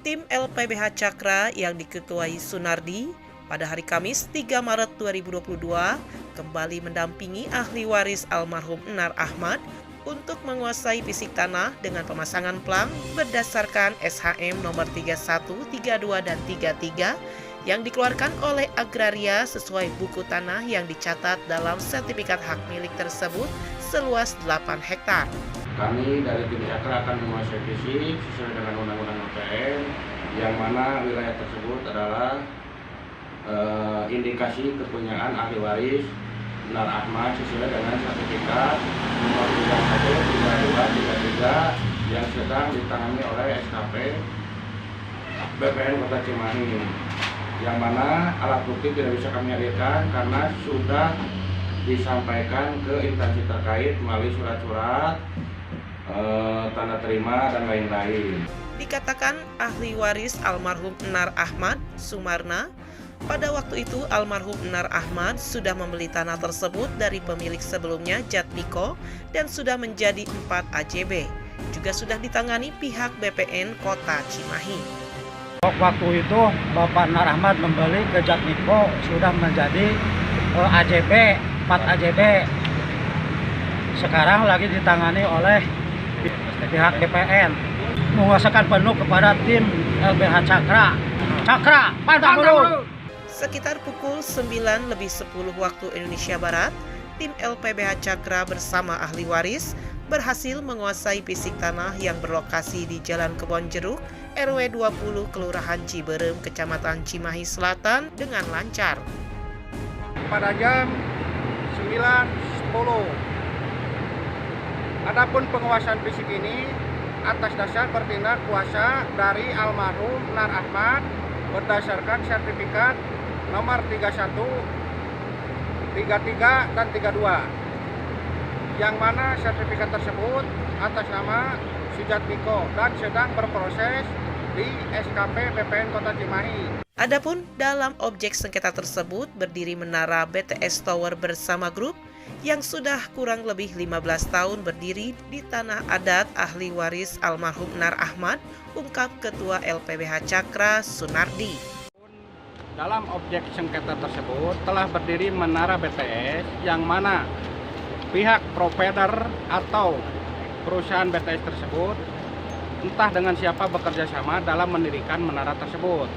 Tim LPBH Cakra yang diketuai Sunardi pada hari Kamis 3 Maret 2022 kembali mendampingi ahli waris almarhum Enar Ahmad untuk menguasai fisik tanah dengan pemasangan plang berdasarkan SHM nomor 31, 32, dan 33 yang dikeluarkan oleh Agraria sesuai buku tanah yang dicatat dalam sertifikat hak milik tersebut seluas 8 hektar. Kami dari tim Cakra akan menguasai fisik sesuai dengan Undang-Undang LPN, yang mana wilayah tersebut adalah indikasi kepunyaan ahli waris Enar Ahmad sesuai dengan sertifikat nomor 31, 32, 33 yang sedang ditangani oleh SKP BPN Kota Cimahi, yang mana alat bukti tidak bisa kami hadirkan karena sudah disampaikan ke instansi terkait melalui surat-surat tanda terima dan lain-lain. Dikatakan ahli waris almarhum Enar Ahmad, Sumarna, pada waktu itu almarhum Enar Ahmad sudah membeli tanah tersebut dari pemilik sebelumnya Jatmiko dan sudah menjadi 4 AJB. Juga sudah ditangani pihak BPN Kota Cimahi. Waktu itu Bapak Enar Ahmad membeli ke Jatmiko sudah menjadi AJB, 4 AJB. Sekarang lagi ditangani oleh pihak BPN, menguasakan penuh kepada tim LBH Cakra. Cakra, pantang mundur! Sekitar pukul 9:10 waktu Indonesia Barat, tim LPBH Cakra bersama ahli waris berhasil menguasai fisik tanah yang berlokasi di Jalan Kebon Jeruk, RW 20, Kelurahan Ciberem, Kecamatan Cimahi Selatan dengan lancar. Pada jam 9.10. Adapun penguasaan fisik ini atas dasar bertindak kuasa dari almarhum Enar Ahmad berdasarkan sertifikat nomor 31, 33, dan 32, yang mana sertifikat tersebut atas nama si Jatmiko dan sedang berproses di SKP BPN Kota Cimahi. Adapun dalam objek sengketa tersebut berdiri menara BTS Tower bersama grup yang sudah kurang lebih 15 tahun berdiri di tanah adat ahli waris almarhum Enar Ahmad, ungkap Ketua LPBH Cakra Sunardi. Dalam objek sengketa tersebut telah berdiri menara BTS yang mana pihak provider atau perusahaan BTS tersebut entah dengan siapa bekerja sama dalam mendirikan menara tersebut.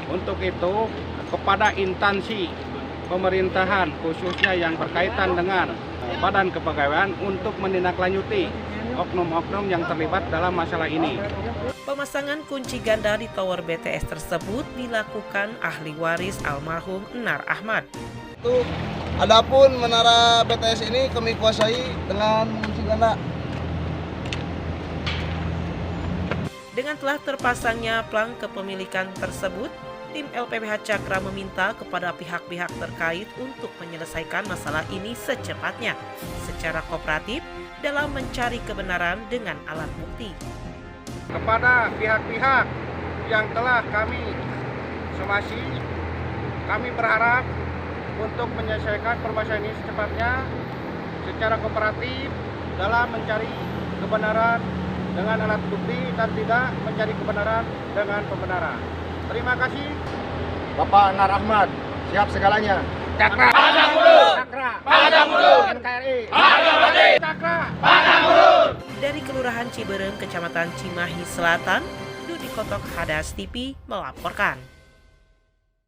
Untuk itu, kepada instansi pemerintahan khususnya yang berkaitan dengan Badan Kepegawaian untuk menindaklanjuti oknum-oknum yang terlibat dalam masalah ini. Pemasangan kunci ganda di tower BTS tersebut dilakukan ahli waris almarhum Enar Ahmad. Adapun menara BTS ini kami kuasai dengan kunci ganda. Dengan telah terpasangnya plang kepemilikan tersebut, tim LPBH Cakra meminta kepada pihak-pihak terkait untuk menyelesaikan masalah ini secepatnya, secara kooperatif dalam mencari kebenaran dengan alat bukti. Kepada pihak-pihak yang telah kami somasi, kami berharap untuk menyelesaikan permasalahan ini secepatnya, secara kooperatif dalam mencari kebenaran dengan alat bukti dan tidak mencari kebenaran dengan pembenaran. Terima kasih. Bapak Enar Ahmad, siap segalanya. Cakra. Padang mundur. Cakra. Padang mundur. NKRI. Harga mati. Cakra. Padang mundur. Dari Kelurahan Ciberem, Kecamatan Cimahi Selatan, Dudi Kotok, Hadas TV melaporkan.